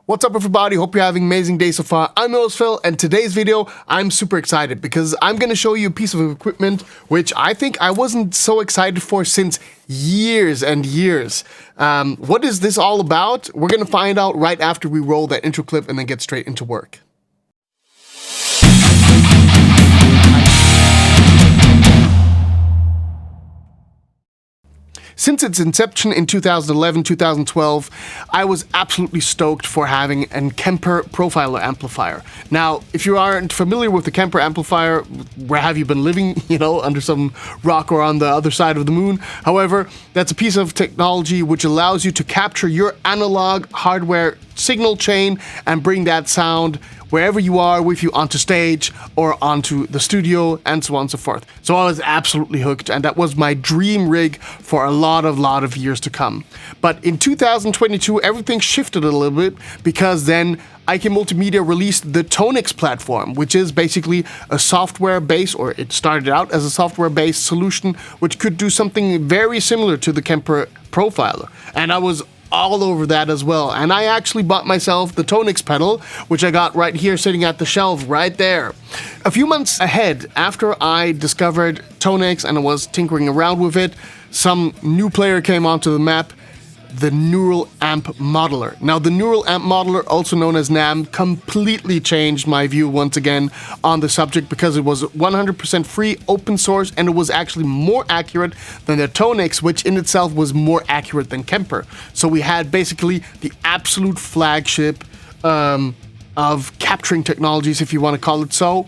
What's up everybody, hope you're having an amazing day so far. I'm Phil, and today's video, I'm super excited because I'm going to show you a piece of equipment which I think I wasn't so excited for since years and years. What is this all about? We're going to find out right after we roll that intro clip and then get straight into work. Since its inception in 2011-2012, I was absolutely stoked for having a Kemper profiler amplifier. Now, if you aren't familiar with the Kemper amplifier, where have you been living? You know, under some rock or on the other side of the moon. However, that's a piece of technology which allows you to capture your analog hardware signal chain and bring that sound wherever you are with you onto stage or onto the studio and so on and so forth. So I was absolutely hooked, and that was my dream rig for a lot of years to come. But in 2022, everything shifted a little bit because then IK Multimedia released the Tonix platform, which is basically a software-based, or it started out as a software-based solution, which could do something very similar to the Kemper profiler. And I was all over that as well, and I actually bought myself the Tonix pedal, which I got right here sitting at the shelf right there. A few months ahead, after I discovered Tonix and I was tinkering around with it, some new player came onto the map, the Neural Amp Modeler. Now, the Neural Amp Modeler, also known as NAM, completely changed my view once again on the subject because it was 100% free, open source, and it was actually more accurate than the Tonix, which in itself was more accurate than Kemper. So we had basically the absolute flagship of capturing technologies, if you want to call it so,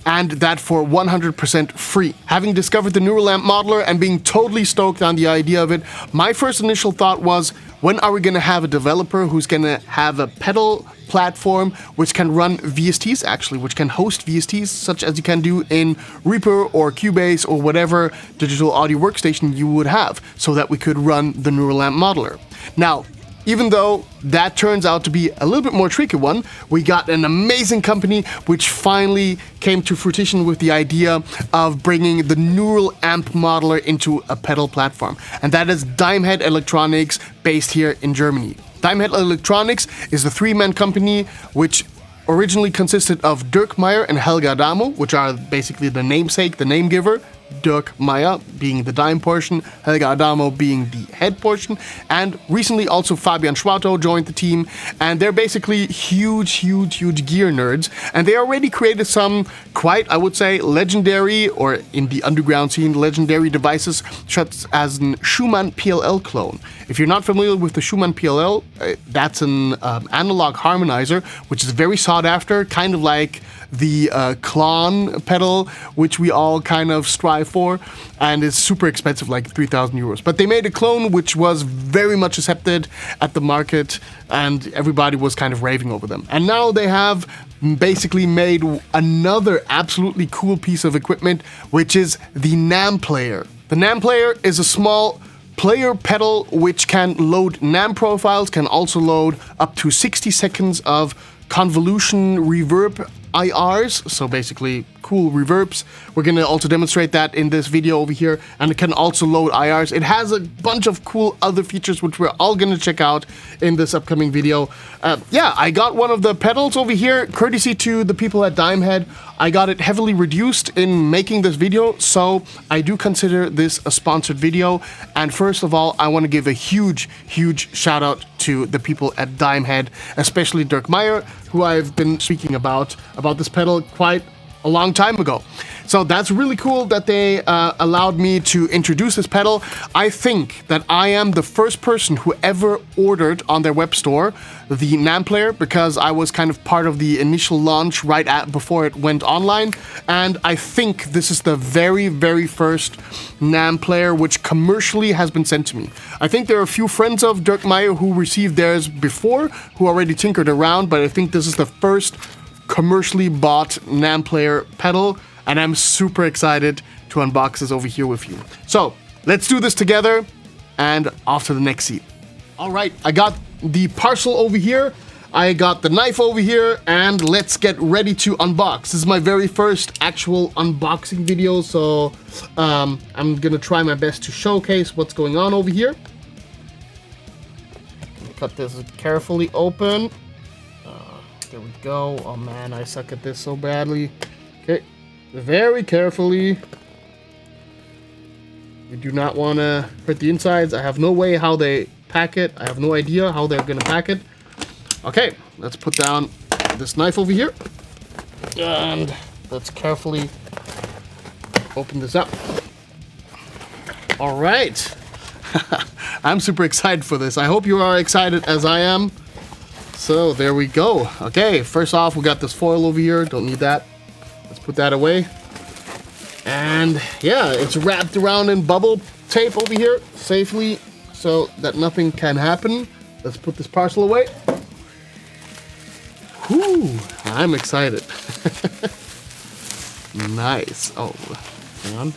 and that for 100% free. Having discovered the Neural Amp Modeler and being totally stoked on the idea of it, my first initial thought was, when are we going to have a developer who's going to have a pedal platform which can run VSTs, actually, which can host VSTs, such as you can do in Reaper or Cubase or whatever digital audio workstation you would have, so that we could run the Neural Amp Modeler. Now, even though that turns out to be a little bit more tricky one, we got an amazing company which finally came to fruition with the idea of bringing the Neural Amp Modeler into a pedal platform. And that is DIMEHEAD Electronics, based here in Germany. DIMEHEAD Electronics is the three-man company which originally consisted of Dirk Meyer and Helge Adamo, which are basically the namesake, the name giver. Dirk Meyer being the dime portion, Helge Adamo being the head portion, and recently also Fabian Schwartau joined the team, and they're basically huge gear nerds, and they already created some quite, I would say, legendary, or in the underground scene, legendary devices such as an Schumann PLL clone. If you're not familiar with the Schumann PLL, that's an analog harmonizer, which is very sought after, kind of like the Klon pedal, which we all kind of strive for, and it's super expensive, like 3,000 euros. But they made a clone which was very much accepted at the market, and everybody was kind of raving over them. And now they have basically made another absolutely cool piece of equipment, which is the NAMplayer. The NAMplayer is a small player pedal which can load NAM profiles, can also load up to 60 seconds of convolution Reverb-IRs, so basically cool reverbs. We're going to also demonstrate that in this video over here, and it can also load IRs. It has a bunch of cool other features which we're all going to check out in this upcoming video. Yeah, I got one of the pedals over here, courtesy to the people at DIMEHEAD. I got it heavily reduced in making this video, so I do consider this a sponsored video. And first of all, I want to give a huge shout out to the people at DIMEHEAD, especially Dirk Meyer, who I've been speaking about this pedal quite a long time ago. So that's really cool that they allowed me to introduce this pedal. I think that I am the first person who ever ordered on their web store the NAMplayer, because I was kind of part of the initial launch right before it went online. And I think this is the very first NAMplayer which commercially has been sent to me. I think there are a few friends of Dirk Meyer who received theirs before, who already tinkered around, but I think this is the first commercially bought NAMplayer pedal, and I'm super excited to unbox this over here with you. So let's do this together, and off to the next scene. All right, I got the parcel over here, I got the knife over here, and let's get ready to unbox. This is my very first actual unboxing video, so I'm gonna try my best to showcase what's going on over here. Cut this carefully open. There we go. Oh man, I suck at this so badly. Okay, very carefully. We do not want to hurt the insides. I have no way how they pack it. I have no idea how they're going to pack it. Okay, let's put down this knife over here. And let's carefully open this up. All right. I'm super excited for this. I hope you are excited as I am. So there we go. Okay, first off, we got this foil over here. Don't need that. Let's put that away. And yeah, it's wrapped around in bubble tape over here safely so that nothing can happen. Let's put this parcel away. Whew, I'm excited. Nice. Oh, hang on.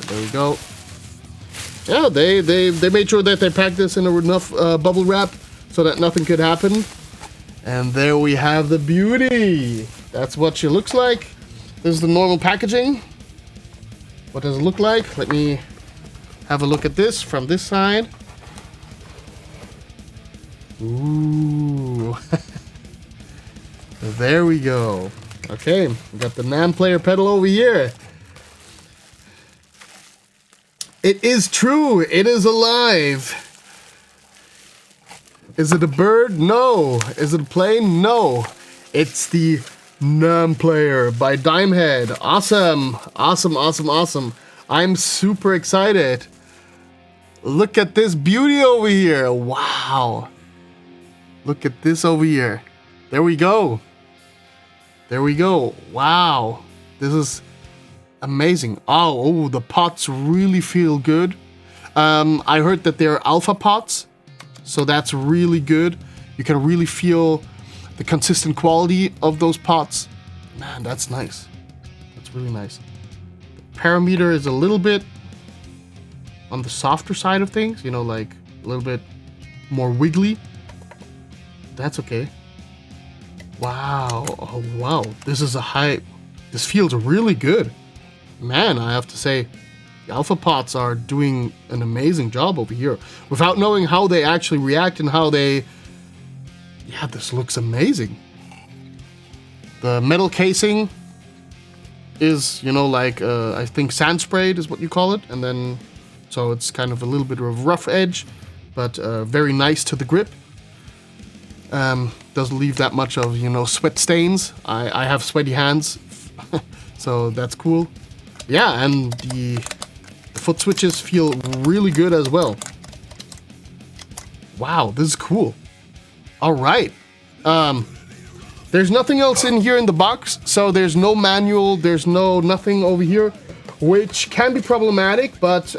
There we go. Yeah, they made sure that they packed this in enough bubble wrap so that nothing could happen. And there we have the beauty. That's what she looks like. This is the normal packaging. What does it look like? Let me have a look at this from this side. Ooh. There we go. Okay, we got the NAMplayer pedal over here. It is true. It is alive. Is it a bird? No. Is it a plane? No. It's the NAMplayer by DIMEHEAD. Awesome. Awesome, awesome, awesome. I'm super excited. Look at this beauty over here. Wow. Look at this over here. There we go. There we go. Wow. This is amazing. Oh, the pots really feel good. I heard that they're alpha pots, so that's really good. You can really feel the consistent quality of those pots. Man, that's nice. That's really nice. The parameter is a little bit on the softer side of things, you know, like a little bit more wiggly. That's okay. Wow. Oh, wow. This is a high... This feels really good. Man, I have to say, the alpha pots are doing an amazing job over here. Without knowing how they actually react and how they... Yeah, this looks amazing. The metal casing is, you know, like, I think sand sprayed is what you call it. And then, so it's kind of a little bit of a rough edge, but very nice to the grip. Doesn't leave that much of, you know, sweat stains. I have sweaty hands, so that's cool. Yeah, and the foot switches feel really good as well. Wow, this is cool. All right. There's nothing else in here in the box, so there's no manual, there's nothing over here, which can be problematic, but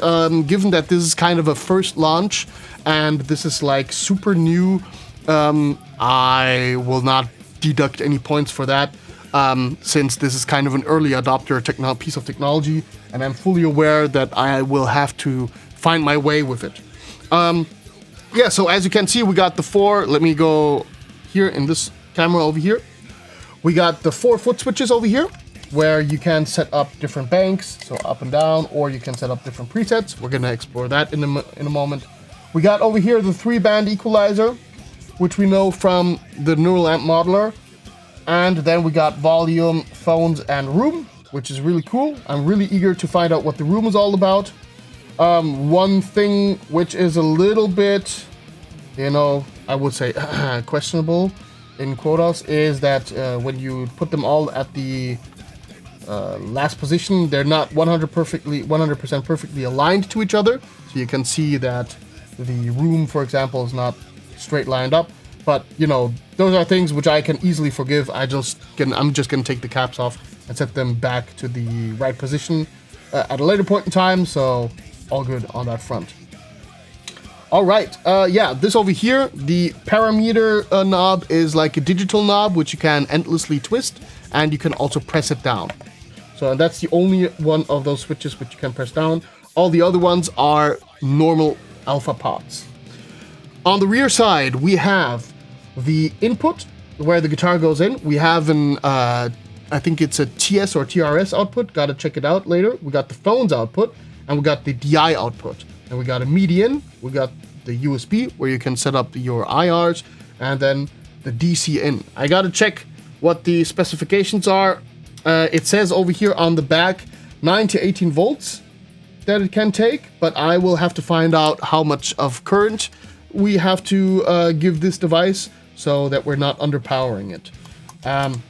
given that this is kind of a first launch and this is like super new, I will not deduct any points for that, since this is kind of an early adopter piece of technology, and I'm fully aware that I will have to find my way with it. Yeah, so as you can see, we got the four. Let me go here in this camera over here. We got the 4 foot switches over here, where you can set up different banks, so up and down, or you can set up different presets. We're gonna explore that in a moment. We got over here the 3-band equalizer, which we know from the neural amp modeler. And then we got volume, phones, and room, which is really cool. I'm really eager to find out what the room is all about. One thing which is a little bit, you know, I would say questionable in quotas is that when you put them all at the last position, they're not 100% perfectly aligned to each other. So you can see that the room, for example, is not straight lined up. But, you know, those are things which I can easily forgive. I'm just gonna take the caps off and set them back to the right position at a later point in time. So all good on that front. All right, yeah, this over here, the parameter knob is like a digital knob, which you can endlessly twist, and you can also press it down. So that's the only one of those switches which you can press down. All the other ones are normal alpha pots. On the rear side, we have the input, where the guitar goes in. We have an, I think it's a TS or TRS output, gotta check it out later. We got the phones output, and we got the DI output. And we got a median, we got the USB, where you can set up your IRs, and then the DC in. I gotta check what the specifications are. It says over here on the back 9 to 18 volts that it can take, but I will have to find out how much of current we have to give this device so that we're not underpowering it.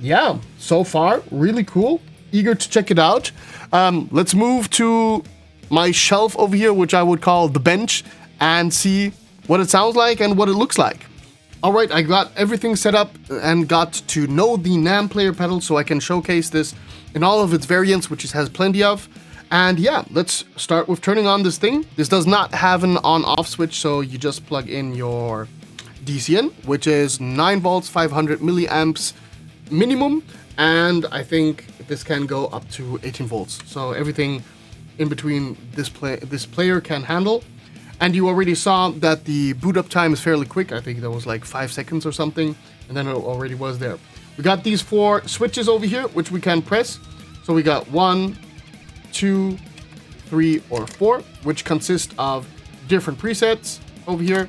Yeah, so far, really cool. Eager to check it out. Let's move to my shelf over here, which I would call the bench, and see what it sounds like and what it looks like. All right, I got everything set up and got to know the NAMplayer pedal so I can showcase this in all of its variants, which it has plenty of. And yeah, let's start with turning on this thing. This does not have an on-off switch, so you just plug in your DC in, which is 9 volts, 500 milliamps minimum. And I think this can go up to 18 volts. So everything in between this player can handle. And you already saw that the boot up time is fairly quick. I think that was like 5 seconds or something. And then it already was there. We got these 4 switches over here, which we can press. So we got 1, 2, 3, or 4, which consist of different presets over here.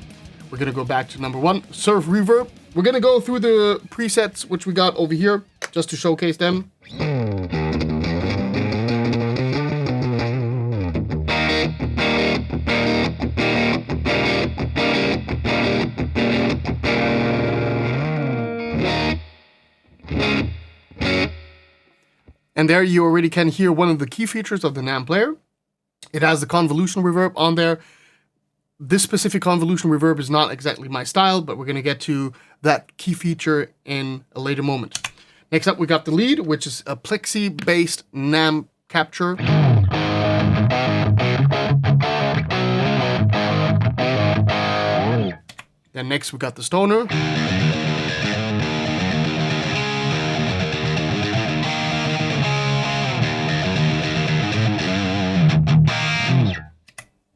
We're going to go back to number 1, Surf Reverb. We're going to go through the presets, which we got over here, just to showcase them. And there you already can hear one of the key features of the NAMplayer. It has the convolution reverb on there. This specific convolution reverb is not exactly my style, but we're going to get to that key feature in a later moment. Next up, we got the lead, which is a plexi-based NAM capture. Then next, we got the stoner.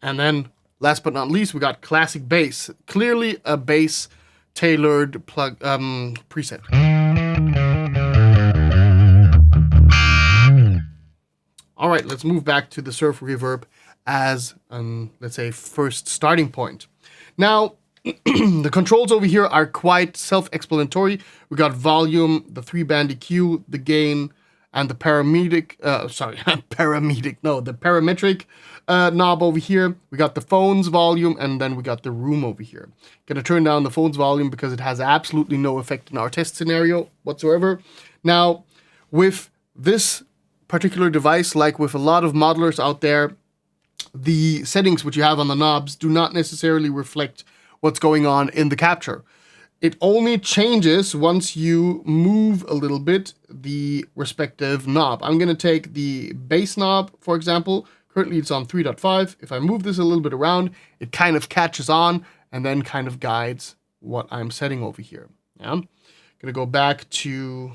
And then, last but not least, we got classic bass. Clearly a bass tailored plug preset. All right, let's move back to the Surf Reverb as, let's say, first starting point. Now, the controls over here are quite self-explanatory. We got volume, the 3-band EQ, the gain, and the parametric knob over here. We got the phone's volume, and then we got the room over here. Gonna turn down the phone's volume because it has absolutely no effect in our test scenario whatsoever. Now, with this particular device, like with a lot of modelers out there, the settings which you have on the knobs do not necessarily reflect what's going on in the capture. It only changes once you move a little bit the respective knob. I'm going to take the bass knob, for example. Currently it's on 3.5. If I move this a little bit around, it kind of catches on and then kind of guides what I'm setting over here. Yeah? I'm going to go back to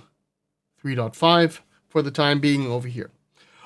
3.5 for the time being over here.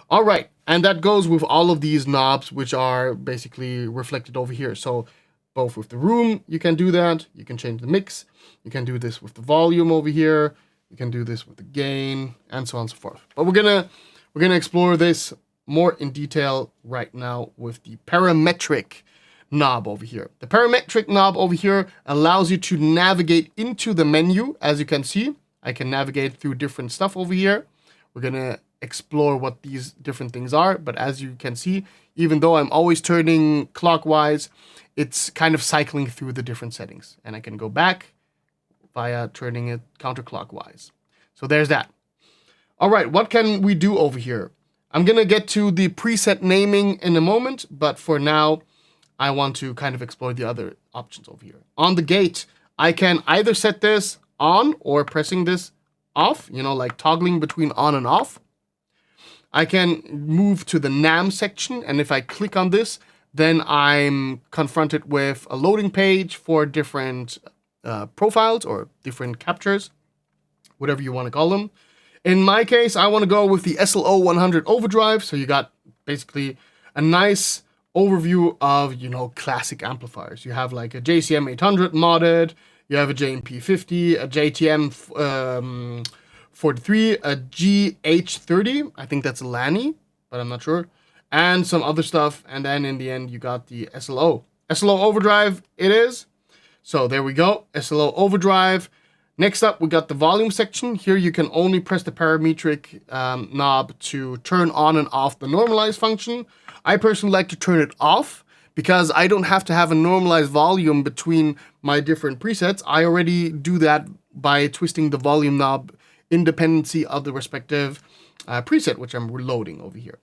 All right, and that goes with all of these knobs, which are basically reflected over here. So both with the room, you can do that. You can change the mix. You can do this with the volume over here. You can do this with the gain, and so on and so forth. But we're gonna explore this more in detail right now with the parametric knob over here. The parametric knob over here allows you to navigate into the menu. As you can see, I can navigate through different stuff over here. We're gonna explore what these different things are, but as you can see, even though I'm always turning clockwise, it's kind of cycling through the different settings, and I can go back via turning it counterclockwise. So there's that. All right, what can we do over here? I'm gonna get to the preset naming in a moment, but for now, I want to kind of explore the other options over here. On the gate, I can either set this on or pressing this off, you know, like toggling between on and off. I can move to the NAM section, and if I click on this, then I'm confronted with a loading page for different profiles or different captures, whatever you want to call them. In my case, I want to go with the SLO 100 overdrive. So you got basically a nice overview of, you know, classic amplifiers. You have like a JCM 800 modded, you have a JMP 50, a JTM 43, a GH30. I think that's a Lanny, but I'm not sure. And some other stuff. And then in the end, you got the SLO. SLO overdrive it is. So there we go. SLO overdrive. Next up, we got the volume section. Here you can only press the parametric knob to turn on and off the normalize function. I personally like to turn it off because I don't have to have a normalized volume between my different presets. I already do that by twisting the volume knob independency of the respective preset, which I'm reloading over here.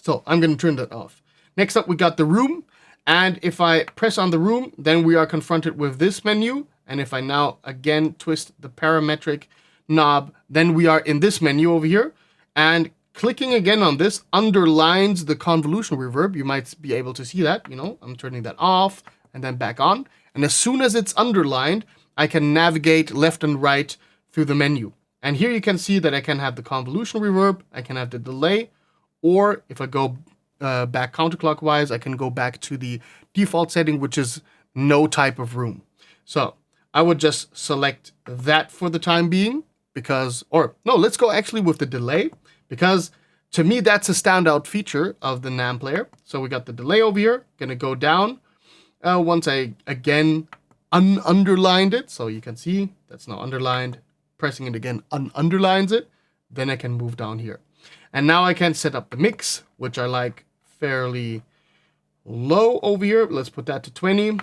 So I'm going to turn that off. Next up, we got the room. And if I press on the room, then we are confronted with this menu. And if I now again twist the parametric knob, then we are in this menu over here. And clicking again on this underlines the convolution reverb. You might be able to see that, you know, I'm turning that off and then back on. And as soon as it's underlined, I can navigate left and right through the menu. And here you can see that I can have the convolution reverb, I can have the delay, or if I go back counterclockwise, I can go back to the default setting, which is no type of room. So I would just select that for the time being because, or no, let's go actually with the delay because to me, that's a standout feature of the NAMplayer. So we got the delay over here, gonna go down. Once I again underlined it, so you can see that's now underlined, pressing it again underlines it, then I can move down here. And now I can set up the mix, which I like fairly low over here. Let's put that to 20.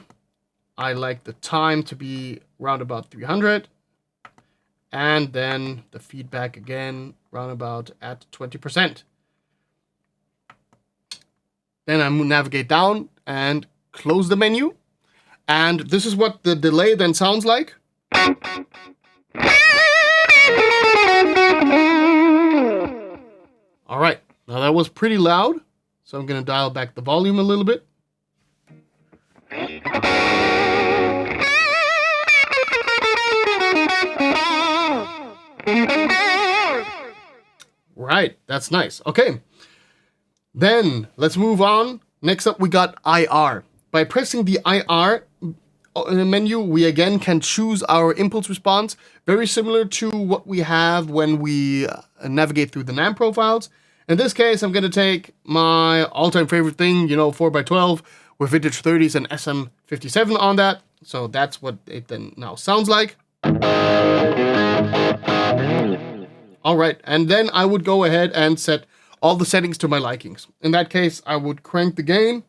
I like the time to be around about 300. And then the feedback again, round about at 20%. Then I navigate down and close the menu. And this is what the delay then sounds like. All right, now that was pretty loud. So I'm gonna dial back the volume a little bit. Right, that's nice. Okay, then let's move on. Next up, we got IR. By pressing the IR menu, we again can choose our impulse response, very similar to what we have when we navigate through the NAM profiles. In this case, I'm going to take my all-time favorite thing, you know, 4x12 with vintage 30s and SM57 on that. So that's what it then now sounds like. All right, and then I would go ahead and set all the settings to my likings. In that case, I would crank the gain.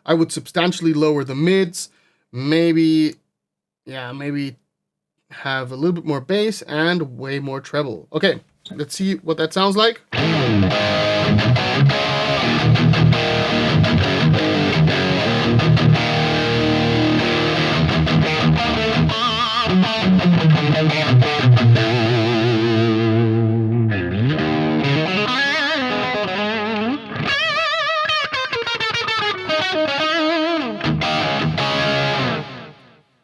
I would substantially lower the mids, maybe have a little bit more bass and way more treble. Okay, let's see what that sounds like.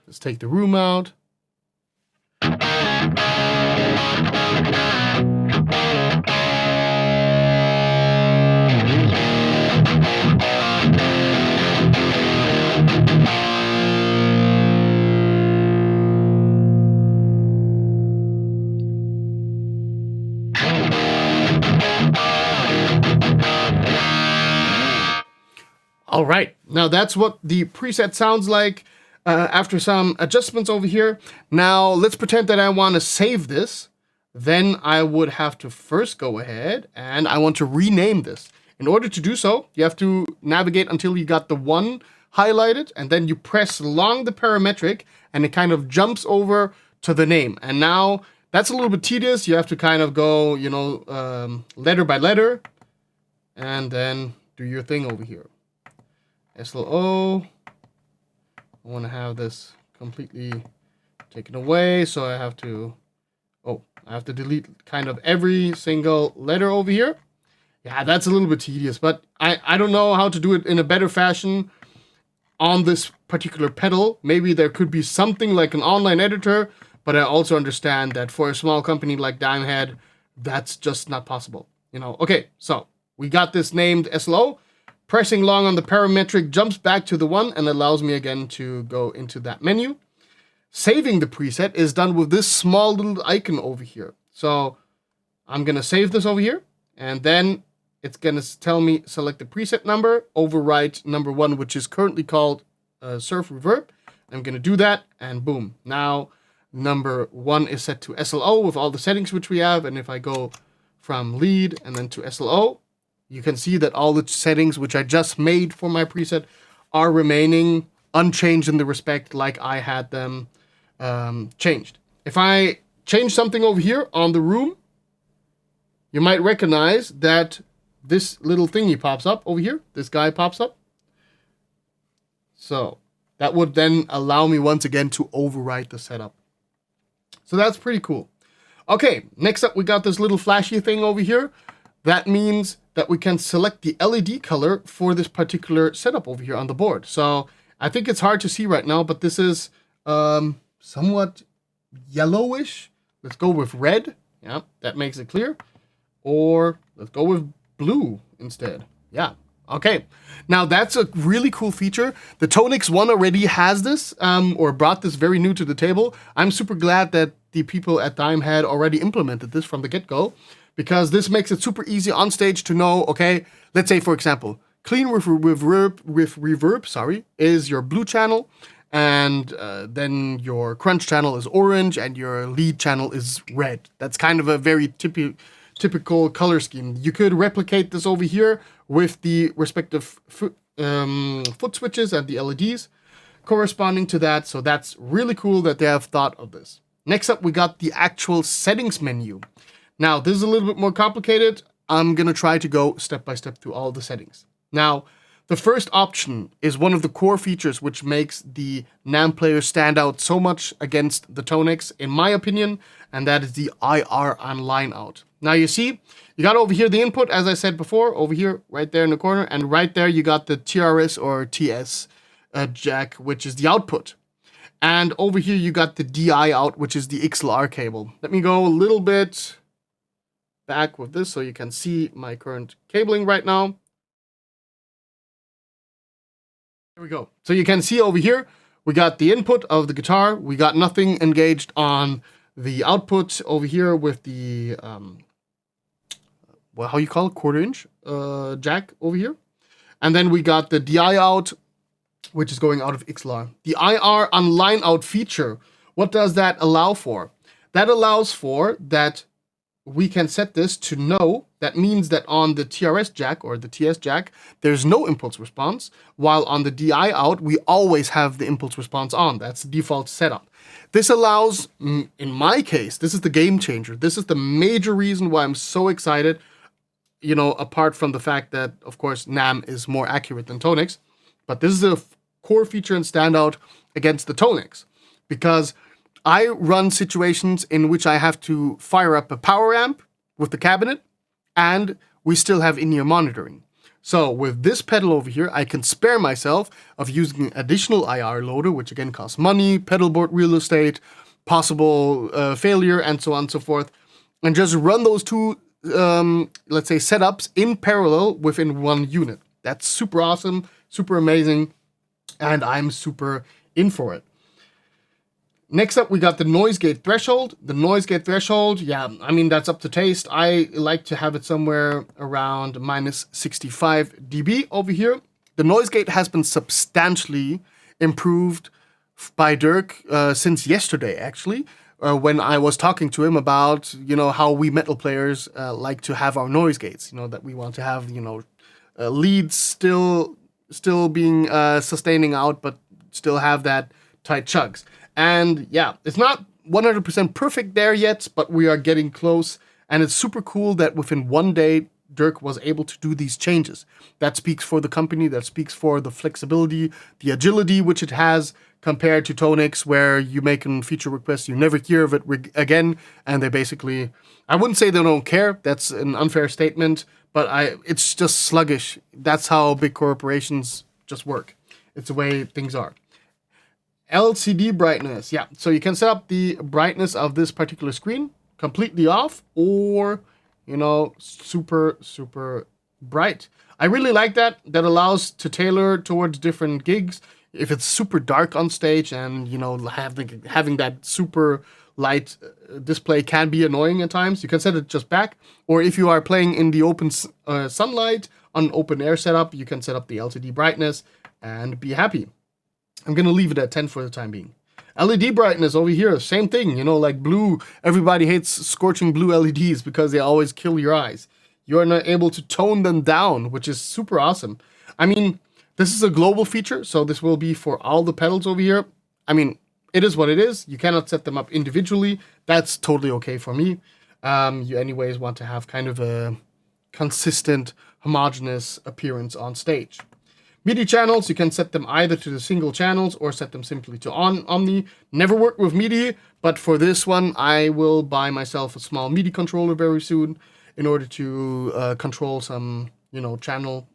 Let's take the room out. All right, now that's what the preset sounds like after some adjustments over here. Now let's pretend that I want to save this. Then I would have to first go ahead and I want to rename this. In order to do so, you have to navigate until you got the 1 highlighted, and then you press along the parametric and it kind of jumps over to the name. And now that's a little bit tedious. You have to kind of go, you know, letter by letter and then do your thing over here. SLO. I want to have this completely taken away, so I have to delete kind of every single letter over here. Yeah, that's a little bit tedious, but I don't know how to do it in a better fashion on this particular pedal. Maybe there could be something like an online editor, but I also understand that for a small company like DIMEHEAD, that's just not possible. You know, okay, so we got this named SLO. Pressing long on the parametric jumps back to the 1 and allows me again to go into that menu. Saving the preset is done with this small little icon over here. So I'm going to save this over here, and then it's going to tell me select the preset number, overwrite number 1, which is currently called Surf Reverb. I'm going to do that, and boom. Now Number 1 is set to SLO with all the settings which we have. And if I go from lead and then to SLO, you can see that all the settings which I just made for my preset are remaining unchanged in the respect like I had them changed. If I change something over here on the room, you might recognize that this little thingy pops up over here. This guy pops up. So that would then allow me once again to overwrite the setup. So that's pretty cool. Okay, next up we got this little flashy thing over here. That means that we can select the LED color for this particular setup over here on the board. So I think it's hard to see right now, but this is somewhat yellowish. Let's go with red. Yeah, that makes it clear. Or let's go with blue instead. Yeah. Okay, now that's a really cool feature. The Tonix one already has this, or brought this very new to the table. I'm super glad that the people at DIMEHEAD already implemented this from the get-go, because this makes it super easy on stage to know, okay, let's say for example, clean with reverb, is your blue channel, and then your crunch channel is orange, and your lead channel is red. That's kind of a very typical color scheme. You could replicate this over here with the respective foot switches and the LEDs corresponding to that. So that's really cool that they have thought of this. Next up, we got the actual settings menu. Now, this is a little bit more complicated. I'm gonna try to go step by step through all the settings. Now, the first option is one of the core features which makes the NAMplayer stand out so much against the Tonix, in my opinion, and that is the IR on LineOut. Now you see, you got over here the input, as I said before, over here, right there in the corner, and right there you got the TRS or TS jack, which is the output. And over here you got the DI out, which is the XLR cable. Let me go a little bit back with this so you can see my current cabling right now. Here we go. So you can see over here, we got the input of the guitar. We got nothing engaged on the output over here with the, well, how you call it, 1/4 inch jack over here. And then we got the DI out, which is going out of XLR. The IR on LineOut feature, what does that allow for? That allows for that we can set this to no. That means that on the TRS jack or the TS jack, there's no impulse response, while on the DI out, we always have the impulse response on. That's the default setup. This allows, in my case, this is the game changer. This is the major reason why I'm so excited, you know, apart from the fact that, of course, NAM is more accurate than Tonix, but this is a core feature and standout against the Tonix, because I run situations in which I have to fire up a power amp with the cabinet, and we still have in-ear monitoring. So with this pedal over here, I can spare myself of using additional IR loader, which again costs money, pedal board real estate, possible failure, and so on and so forth, and just run those two, let's say, setups in parallel within one unit. That's super awesome, super amazing, and I'm super in for it. Next up, we got the noise gate threshold. The noise gate threshold, yeah, I mean, that's up to taste. I like to have it somewhere around minus 65 dB over here. The noise gate has been substantially improved by Dirk since yesterday, actually, when I was talking to him about, you know, how we metal players like to have our noise gates, you know, that we want to have, you know, leads still being sustaining out, but still have that tight chugs. And yeah, it's not 100% perfect there yet, but we are getting close. And it's super cool that within one day, Dirk was able to do these changes. That speaks for the company, that speaks for the flexibility, the agility which it has compared to Tonix, where you make a feature request, you never hear of it again, and they basically, I wouldn't say they don't care, that's an unfair statement, but it's just sluggish. That's how big corporations just work. It's the way things are. LCD brightness, yeah, so you can set up the brightness of this particular screen completely off, or, you know, super bright. I really like that. That allows to tailor towards different gigs. If it's super dark on stage and, you know, having that super light display can be annoying at times, you can set it just back. Or if you are playing in the open sunlight on open air setup, you can set up the LCD brightness and be happy. I'm going to leave it at 10 for the time being. LED brightness over here, same thing, you know, like blue. Everybody hates scorching blue LEDs because they always kill your eyes. You are not able to tone them down, which is super awesome. I mean, this is a global feature, so this will be for all the pedals over here. I mean, it is what it is. You cannot set them up individually. That's totally okay for me. You anyways want to have kind of a consistent, homogeneous appearance on stage. MIDI channels, you can set them either to the single channels or set them simply to Omni. Never worked with MIDI, but for this one, I will buy myself a small MIDI controller very soon in order to control some, you know, channel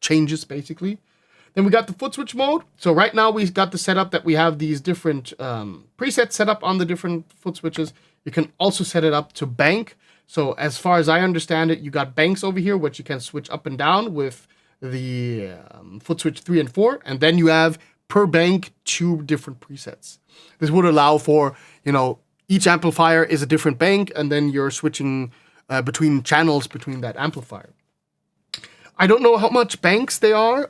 changes, basically. Then we got the foot switch mode. So right now we've got the setup that we have these different presets set up on the different foot switches. You can also set it up to bank. So as far as I understand it, you got banks over here, which you can switch up and down with the foot switch 3 and 4, and then you have per bank 2 different presets. This would allow for, you know, each amplifier is a different bank, and then you're switching between channels between that amplifier. I don't know how much banks they are.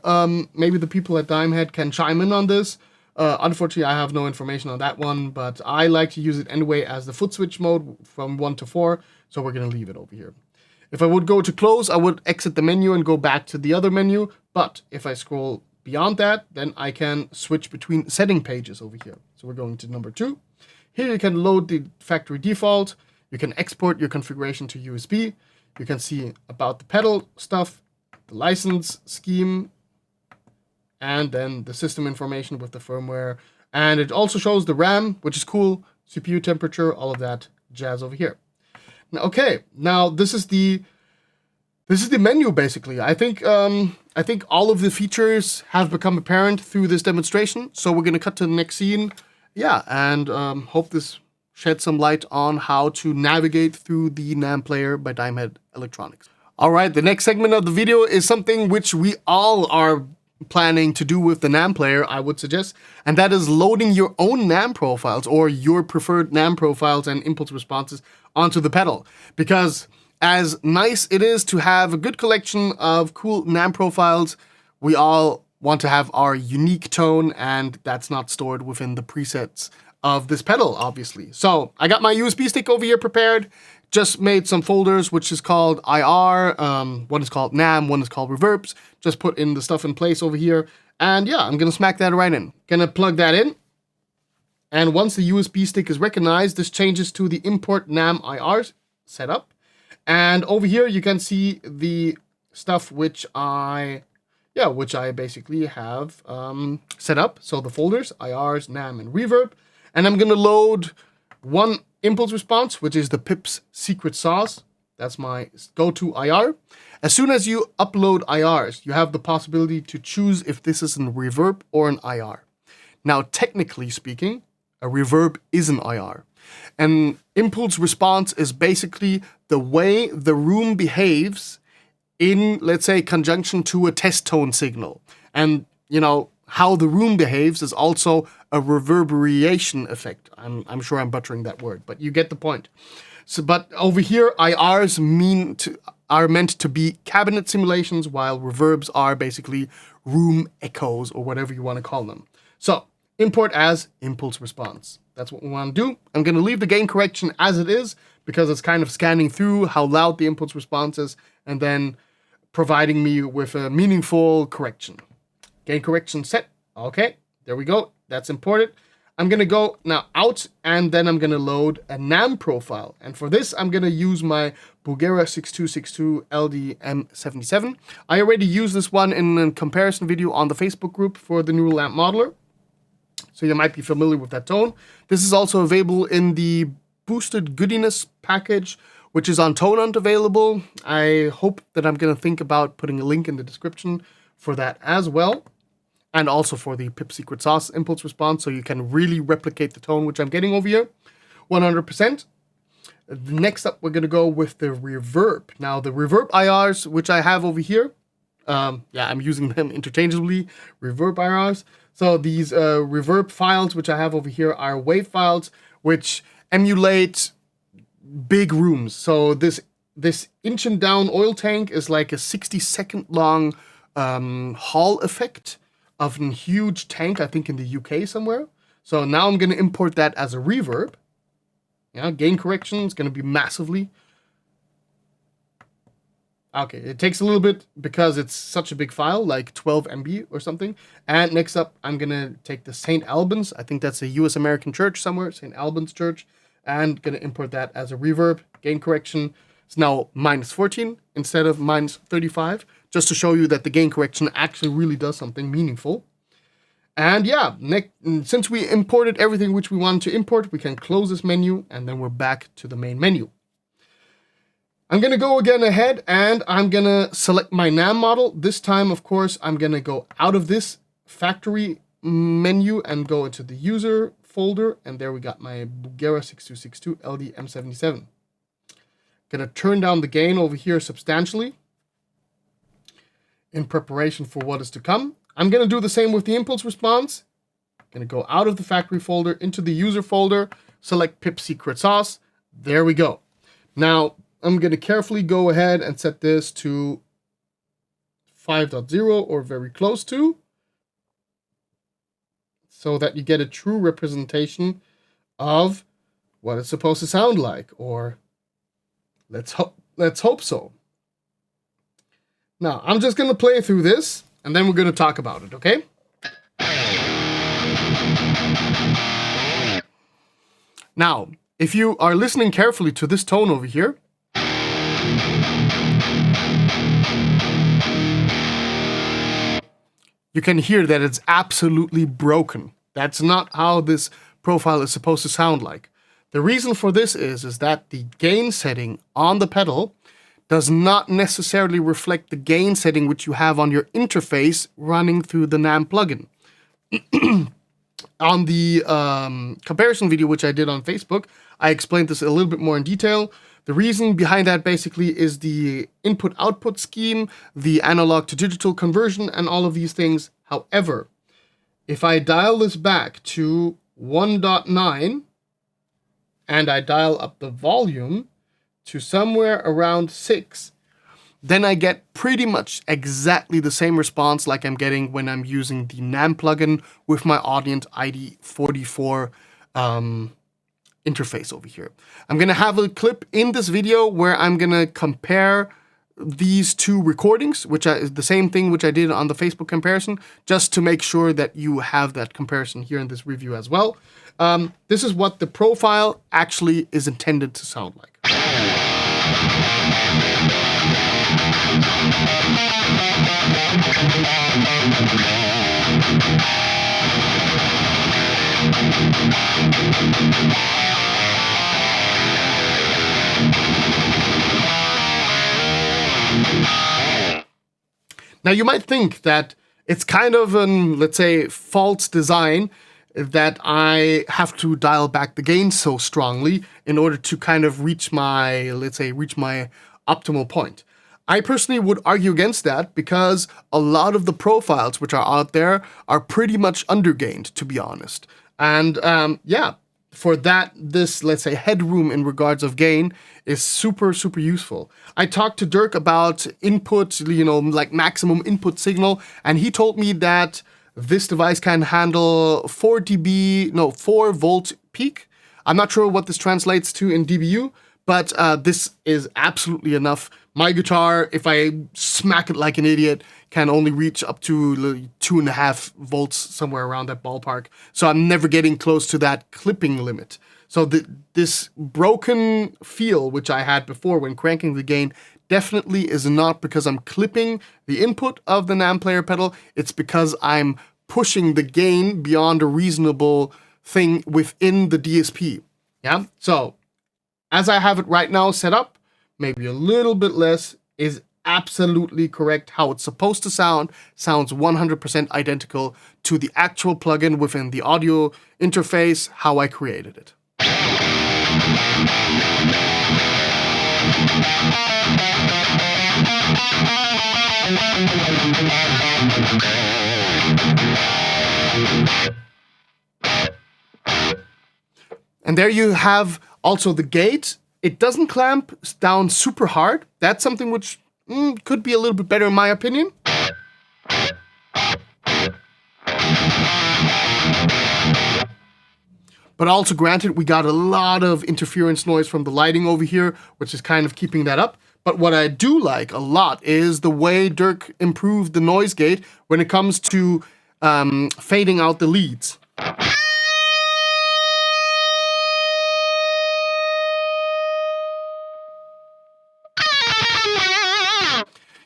Maybe the people at DIMEHEAD can chime in on this. Unfortunately, I have no information on that one, but I like to use it anyway as the foot switch mode from 1 to 4, so we're going to leave it over here. If I would go to close, I would exit the menu and go back to the other menu. But if I scroll beyond that, then I can switch between setting pages over here. So we're going to number 2. Here you can load the factory default. You can export your configuration to USB. You can see about the pedal stuff, the license scheme, and then the system information with the firmware. And it also shows the RAM, which is cool, CPU temperature, all of that jazz over here. Okay, now this is the menu basically. I think all of the features have become apparent through this demonstration. So we're gonna cut to the next scene, yeah, and hope this sheds some light on how to navigate through the NAMplayer by DIMEHEAD Electronics. All right, the next segment of the video is something which we all are planning to do with the NAMplayer, I would suggest, and that is loading your own NAM profiles or your preferred NAM profiles and impulse responses onto the pedal. Because as nice it is to have a good collection of cool NAM profiles, we all want to have our unique tone, and that's not stored within the presets of this pedal, obviously. So I got my USB stick over here prepared. Just made some folders, which is called IR, one is called NAM, one is called Reverbs. Just put in the stuff in place over here. And yeah, I'm gonna smack that right in. Gonna plug that in. And once the USB stick is recognized, this changes to the import NAM-IRs setup. And over here, you can see the stuff which I basically have set up. So the folders, IRs, NAM, and Reverb. And I'm gonna load one impulse response, which is the Pip's secret sauce. That's my go-to IR. As soon as you upload IRs, you have the possibility to choose if this is a reverb or an IR. Now, technically speaking, a reverb is an IR. An impulse response is basically the way the room behaves in, let's say, conjunction to a test tone signal. And, you know, how the room behaves is also a reverberation effect. I'm sure I'm butchering that word, but you get the point. So, but over here, IRs are meant to be cabinet simulations, while reverbs are basically room echoes or whatever you want to call them. So import as impulse response. That's what we want to do. I'm going to leave the gain correction as it is because it's kind of scanning through how loud the impulse response is and then providing me with a meaningful correction. Gain correction set. Okay, there we go. That's imported. I'm going to go now out, and then I'm going to load a NAM profile. And for this, I'm going to use my Bulgara 6262 LDM77. I already used this one in a comparison video on the Facebook group for the new lamp modeler. So you might be familiar with that tone. This is also available in the Boosted Goodiness package, which is on ToneHunt available. I hope that I'm going to think about putting a link in the description for that as well. And also for the Pip Secret Sauce impulse response, so you can really replicate the tone which I'm getting over here, 100%. Next up, we're going to go with the Reverb. Now, the Reverb-IRs, which I have over here, I'm using them interchangeably, Reverb-IRs. So these Reverb files, which I have over here, are wave files, which emulate big rooms. So this inch and down oil tank is like a 60-second long Hall effect of a huge tank, I think in the UK somewhere. So now I'm going to import that as a reverb. Yeah, gain correction is going to be massively. Okay, it takes a little bit because it's such a big file, like 12 MB or something. And next up, I'm going to take the St. Albans. I think that's a US American church somewhere, St. Albans Church. And going to import that as a reverb. Gain correction is now -14 instead of -35. Just to show you that the gain correction actually really does something meaningful. And yeah, since we imported everything which we wanted to import, we can close this menu and then we're back to the main menu. I'm going to go again ahead and I'm going to select my NAM model. This time, of course, I'm going to go out of this factory menu and go into the user folder. And there we got my Bugera 6262 LD-M77. Going to turn down the gain over here substantially in preparation for what is to come. I'm going to do the same with the impulse response. Going to go out of the factory folder into the user folder, select pip secret sauce. There we go. Now, I'm going to carefully go ahead and set this to 5.0 or very close to, so that you get a true representation of what it's supposed to sound like, or let's hope so. Now, I'm just going to play through this, and then we're going to talk about it, okay? Now, if you are listening carefully to this tone over here, you can hear that it's absolutely broken. That's not how this profile is supposed to sound like. The reason for this is that the gain setting on the pedal does not necessarily reflect the gain setting which you have on your interface running through the NAM plugin. On the comparison video which I did on Facebook, I explained this a little bit more in detail. The reason behind that basically is the input-output scheme, the analog to digital conversion, and all of these things. However, if I dial this back to 1.9 and I dial up the volume to somewhere around 6, then I get pretty much exactly the same response like I'm getting when I'm using the NAM plugin with my Audient ID44 interface over here. I'm going to have a clip in this video where I'm going to compare these two recordings, which is the same thing which I did on the Facebook comparison, just to make sure that you have that comparison here in this review as well. This is what the profile actually is intended to sound like. Now you might think that it's kind of an, let's say, false design that I have to dial back the gain so strongly in order to kind of reach my, let's say, reach my optimal point. I personally would argue against that because a lot of the profiles which are out there are pretty much undergained, to be honest. And yeah, for that, this, let's say, headroom in regards of gain is super, super useful. I talked to Dirk about input, like maximum input signal, and he told me that this device can handle 4 volt peak. I'm not sure what this translates to in dBu, but this is absolutely enough. My guitar, if I smack it like an idiot, can only reach up to 2.5 volts, somewhere around that ballpark. So I'm never getting close to that clipping limit. So this broken feel, which I had before when cranking the gain, definitely is not because I'm clipping the input of the NAMplayer pedal. It's because I'm pushing the gain beyond a reasonable thing within the DSP. Yeah. So as I have it right now set up, maybe a little bit less is absolutely correct. How it's supposed to sound sounds 100% identical to the actual plugin within the audio interface, how I created it. And there you have also the gate. It doesn't clamp down super hard. That's something which could be a little bit better in my opinion. But also granted, we got a lot of interference noise from the lighting over here, which is kind of keeping that up. But what I do like a lot is the way Dirk improved the noise gate when it comes to fading out the leads.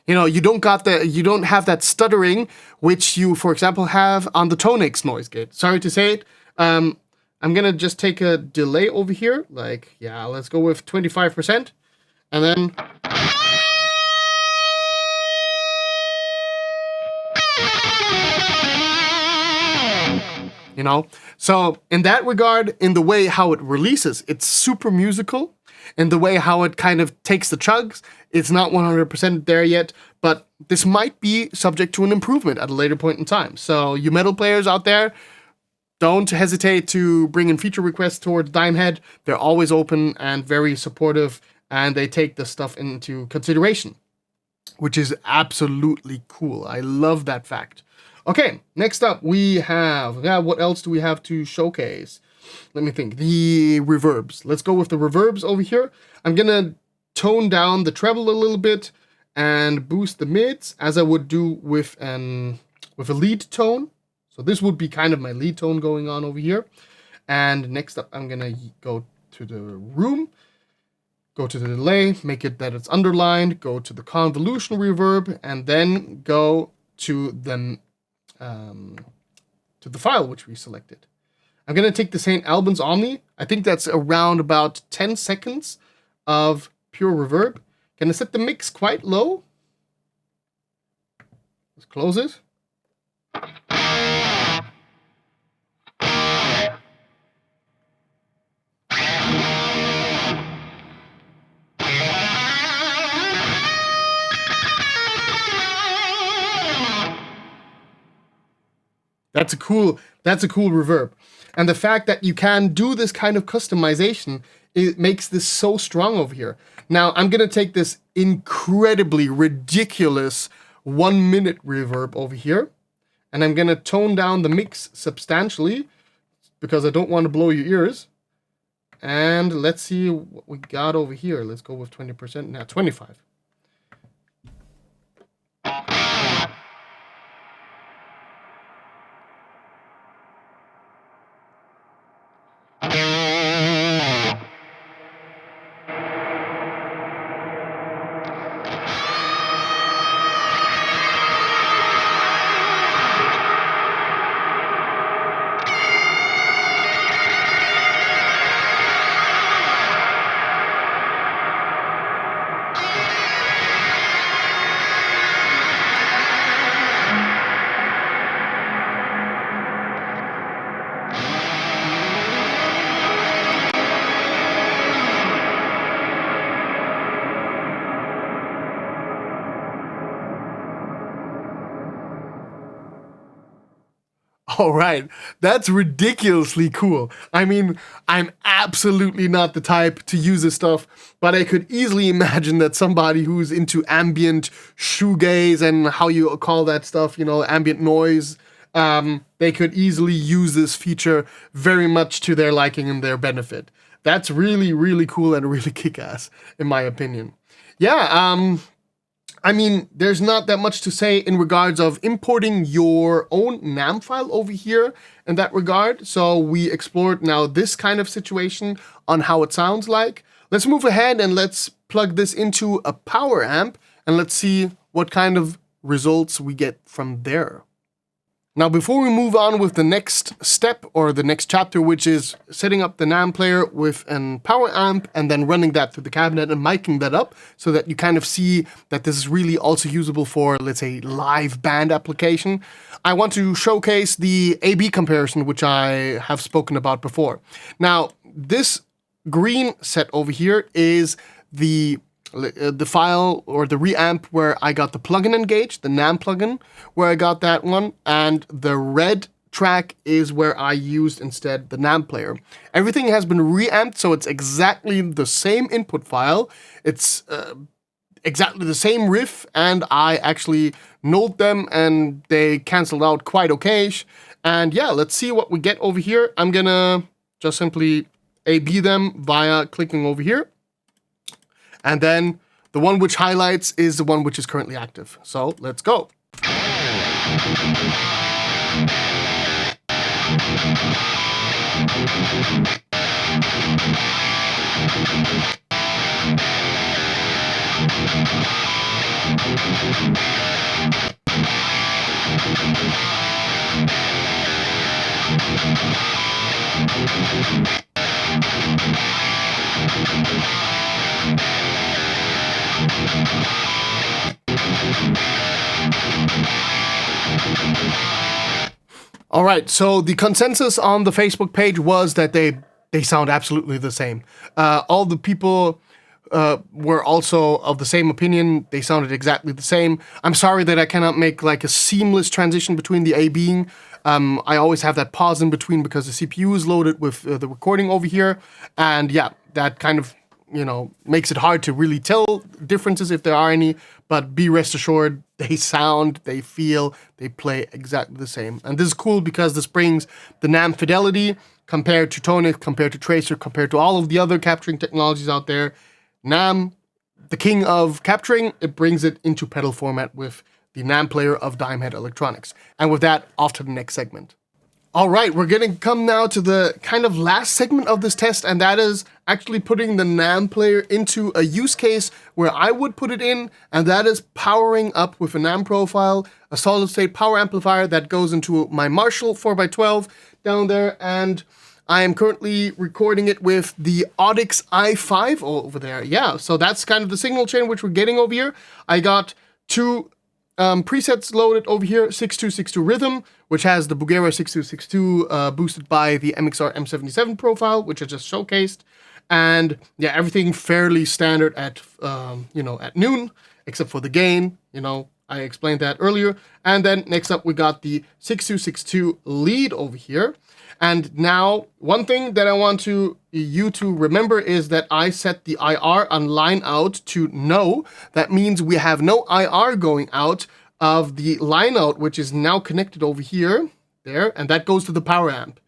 You know, you don't have that stuttering, which you, for example, have on the Tonix noise gate. Sorry to say it. I'm gonna just take a delay over here. Like, yeah, let's go with 25%. And then... You know, so in that regard, in the way how it releases, it's super musical. In the way how it kind of takes the chugs, it's not 100% there yet, but this might be subject to an improvement at a later point in time. So you metal players out there, don't hesitate to bring in feature requests towards DIMEHEAD. They're always open and very supportive, and they take this stuff into consideration, which is absolutely cool. I love that fact. Okay, next up we have, what else do we have to showcase? Let me think, the reverbs. Let's go with the reverbs over here. I'm gonna tone down the treble a little bit and boost the mids as I would do with a lead tone. So this would be kind of my lead tone going on over here. And next up, I'm gonna go to the room, go to the delay, make it that it's underlined, go to the convolution reverb, and then go to the file which we selected. I'm gonna take the St. Albans Omni. I think that's around about 10 seconds of pure reverb. Gonna set the mix quite low. Let's close it. That's a cool reverb. And the fact that you can do this kind of customization, it makes this so strong over here. Now, I'm gonna take this incredibly ridiculous 1 minute reverb over here, and I'm gonna tone down the mix substantially because I don't want to blow your ears. And let's see what we got over here. Let's go with 20%, now 25. All right, that's ridiculously cool. I mean, I'm absolutely not the type to use this stuff, but I could easily imagine that somebody who's into ambient shoegaze and how you call that stuff, you know, ambient noise, they could easily use this feature very much to their liking and their benefit. That's really, really cool and really kick-ass, in my opinion. Yeah, I mean, there's not that much to say in regards of importing your own NAM file over here in that regard. So we explored now this kind of situation on how it sounds like. Let's move ahead and let's plug this into a power amp and let's see what kind of results we get from there. Now, before we move on with the next step or the next chapter, which is setting up the NAM player with a power amp and then running that through the cabinet and miking that up so that you kind of see that this is really also usable for, let's say, live band application, I want to showcase the A/B comparison, which I have spoken about before. Now, this green set over here is the file or the reamp where I got the plugin engaged, the NAM plugin, where I got that one, and the red track is where I used instead the NAM player. Everything has been reamped, so it's exactly the same input file. It's exactly the same riff, and I actually nulled them, and they canceled out quite okay. And yeah, let's see what we get over here. I'm gonna just simply A/B them via clicking over here. And then the one which highlights is the one which is currently active. So let's go. All right, so the consensus on the Facebook page was that they sound absolutely the same. All the people were also of the same opinion. They sounded exactly the same. I'm sorry that I cannot make like a seamless transition between the A/Bing. I always have that pause in between because the CPU is loaded with the recording over here. And yeah, that kind of, you know, makes it hard to really tell differences if there are any. But be rest assured, they sound, they feel, they play exactly the same. And this is cool because this brings the NAM fidelity compared to Tonic, compared to Tracer, compared to all of the other capturing technologies out there. NAM, the king of capturing, it brings it into pedal format with the NAMplayer of DIMEHEAD Electronics. And with that, off to the next segment. All right, we're going to come now to the kind of last segment of this test, and that is actually putting the NAMplayer into a use case where I would put it in, and that is powering up with a NAM profile, a solid-state power amplifier that goes into my Marshall 4x12 down there, and I am currently recording it with the Audix i5 over there. Yeah, so that's kind of the signal chain which we're getting over here. I got two presets loaded over here, 6262 Rhythm, which has the Bugera 6262 boosted by the MXR M77 profile, which I just showcased. And yeah, everything fairly standard at, at noon, except for the gain, I explained that earlier. And then next up, we got the 6262 lead over here. And now, one thing that I want you to remember is that I set the IR on LineOut to no. That means we have no IR going out of the LineOut, which is now connected over here, there, and that goes to the power amp.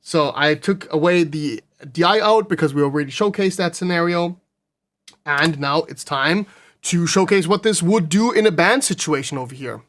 So I took away the DI out because we already showcased that scenario. And now it's time to showcase what this would do in a band situation over here.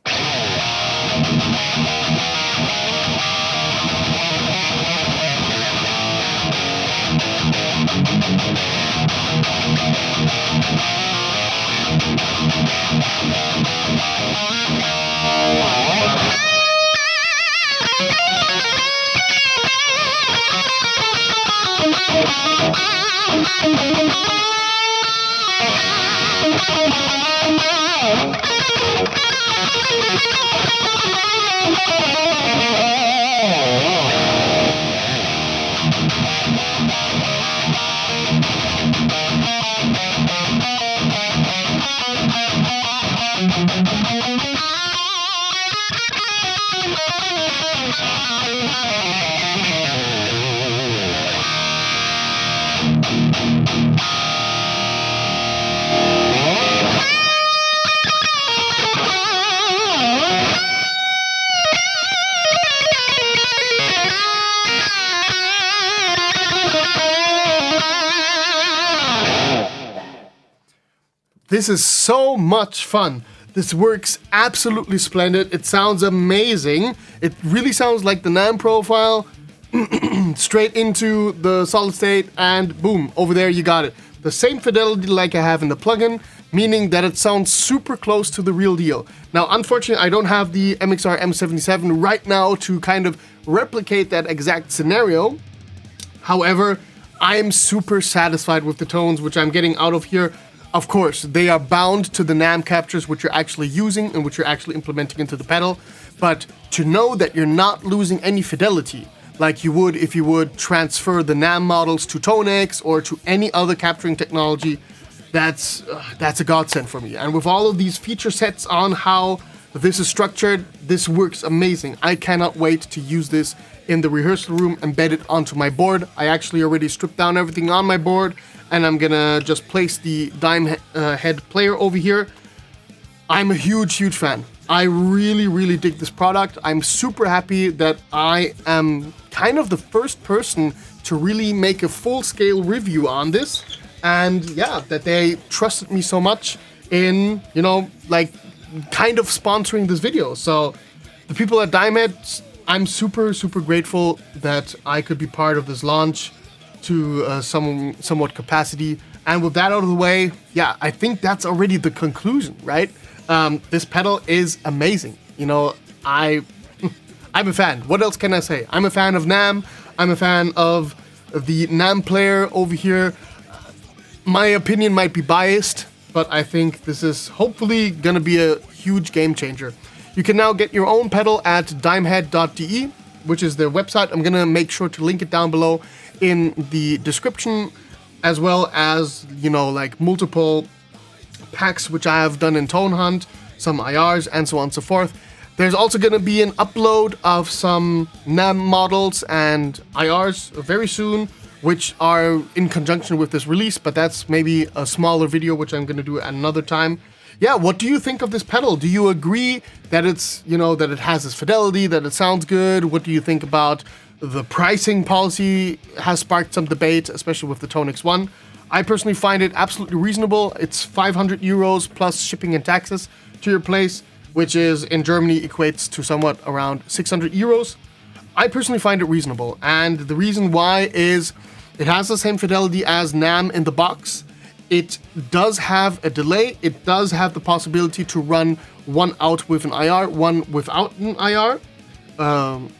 This is so much fun. This works absolutely splendid. It sounds amazing. It really sounds like the NAM profile straight into the solid state, and boom, over there you got it. The same fidelity like I have in the plugin, meaning that it sounds super close to the real deal. Now, unfortunately, I don't have the MXR M77 right now to kind of replicate that exact scenario. However, I am super satisfied with the tones which I'm getting out of here. Of course, they are bound to the NAM captures which you're actually using and which you're actually implementing into the pedal. But to know that you're not losing any fidelity, like you would if you would transfer the NAM models to Tonix or to any other capturing technology, that's a godsend for me. And with all of these feature sets on how this is structured, this works amazing. I cannot wait to use this in the rehearsal room, embed it onto my board. I actually already stripped down everything on my board, and I'm gonna just place the DIMEHEAD player over here. I'm a huge fan. I really dig this product. I'm super happy that I am kind of the first person to really make a full-scale review on this. And yeah, that they trusted me so much in, you know, like kind of sponsoring this video. So the people at DIMEHEAD, I'm super grateful that I could be part of this launch to somewhat capacity. And with that out of the way, yeah, I think that's already the conclusion, right? This pedal is amazing. You know, I'm a fan. What else can I say? I'm a fan of NAM. I'm a fan of the NAMplayer over here. My opinion might be biased, but I think this is hopefully gonna be a huge game changer. You can now get your own pedal at dimehead.de, which is their website. I'm gonna make sure to link it down below in the description, as well as, you know, like multiple packs which I have done in Tone Hunt, some IRs, and so on and so forth. There's also gonna be an upload of some NAM models and IRs very soon, which are in conjunction with this release, but that's maybe a smaller video which I'm gonna do at another time. Yeah, what do you think of this pedal? Do you agree that it's, you know, that it has this fidelity, that it sounds good? What do you think about the pricing policy? Has sparked some debate, especially with the Tone X1. I personally find it absolutely reasonable. It's 500 euros plus shipping and taxes to your place, which is in Germany equates to somewhat around 600 euros. I personally find it reasonable, and the reason why is it has the same fidelity as NAM in the box. It does have a delay. It does have the possibility to run one out with an IR, one without an IR.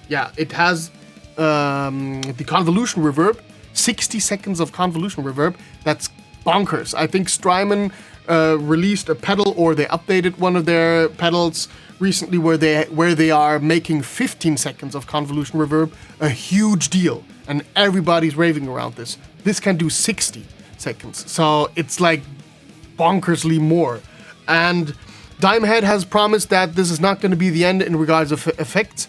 Yeah, it has the convolution reverb, 60 seconds of convolution reverb. That's bonkers. I think Strymon released a pedal, or they updated one of their pedals recently where they are making 15 seconds of convolution reverb a huge deal, and everybody's raving around this. This can do 60 seconds, so it's like bonkersly more. And DIMEHEAD has promised that this is not going to be the end in regards of effects.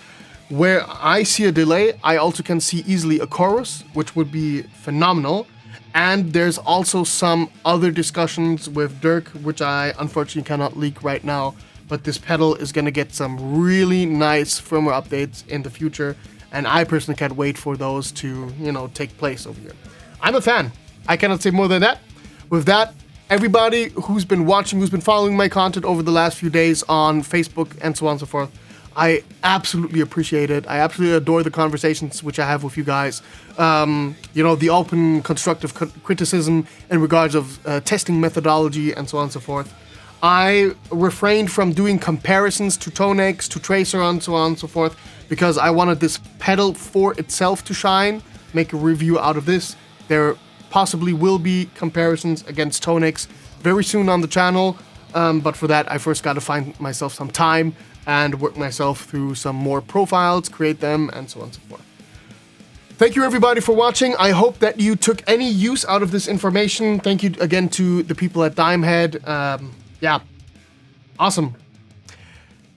Where I see a delay, I also can see easily a chorus, which would be phenomenal. And there's also some other discussions with Dirk, which I unfortunately cannot leak right now, but this pedal is going to get some really nice firmware updates in the future, and I personally can't wait for those to, you know, take place over here. I'm a fan. I cannot say more than that. With that, everybody who's been watching, who's been following my content over the last few days on Facebook and so on and so forth, I absolutely appreciate it. I absolutely adore the conversations which I have with you guys. You know, the open constructive criticism in regards of testing methodology and so on and so forth. I refrained from doing comparisons to Tonex, to Tracer, and so on and so forth, because I wanted this pedal for itself to shine, make a review out of this. There possibly will be comparisons against Tonex very soon on the channel, but for that I first got to find myself some time and work myself through some more profiles, create them, and so on and so forth. Thank you everybody for watching. I hope that you took any use out of this information. Thank you again to the people at DIMEHEAD. Yeah, awesome.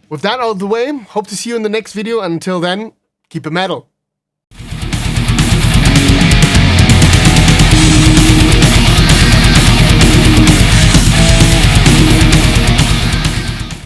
With that out of the way, hope to see you in the next video, and until then, keep it metal.